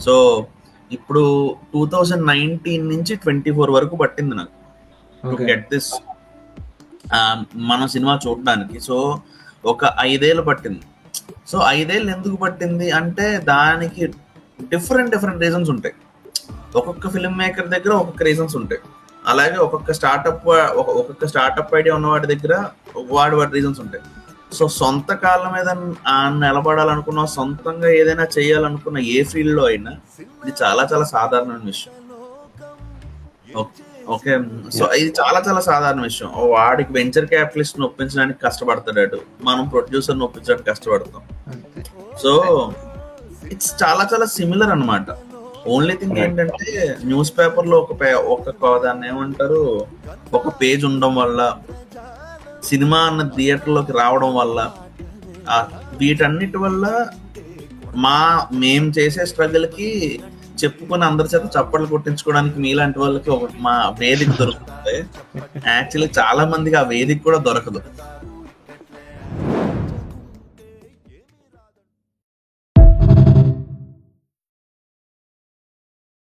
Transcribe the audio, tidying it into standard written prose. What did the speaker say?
So ఇప్పుడు 2019 నుంచి 24 వరకు పట్టింది నాకు టు ఓకే గెట్ దిస్ మన సినిమా చూడడానికి. సో ఒక 5 ఏళ్ళు పట్టింది. సో 5 ఏళ్ళు ఎందుకు పట్టింది అంటే దానికి డిఫరెంట్ రీజన్స్ ఉంటాయి. ఒక్కొక్క ఫిల్మ్ మేకర్ దగ్గర ఒక్కొక్క రీజన్స్ ఉంటాయి. అలాగే ఒక్కొక్క స్టార్టప్ ఐడియా ఉన్నవాడి దగ్గర వాడి రీజన్స్ ఉంటాయి. సో సొంత కాళ్ళ మీద నిలబడాలనుకున్న, సొంతంగా ఏదైనా చేయాలనుకున్న ఏ ఫీల్డ్ లో అయినా ఇది చాలా చాలా సాధారణమైన విషయం. ఓకే, సో ఇది చాలా సాధారణ విషయం. వాడికి వెంచర్ క్యాపిటలిస్ట్ ని ఒప్పించడానికి కష్టపడతాడు, మనం ప్రొడ్యూసర్ ని ఒప్పించడానికి కష్టపడతాం. అంతే. సో ఇట్స్ చాలా సిమిలర్ అన్నమాట. ఓన్లీ థింగ్ ఏంటంటే న్యూస్ పేపర్ లో దాన్ని ఏమంటారు, ఒక పేజ్ ఉండడం వల్ల, సినిమా అన్న థియేటర్లోకి రావడం వల్ల, వీటన్నిటి వల్ల మేం చేసే స్ట్రగుల్ కి చెప్పుకొని అందరి చేత చప్పట్లు కొట్టించుకోవడానికి మీలాంటి వాళ్ళకి మా వేదిక దొరుకుతుంది. యాక్చువల్లీ చాలా మందికి ఆ వేదిక కూడా దొరకదు.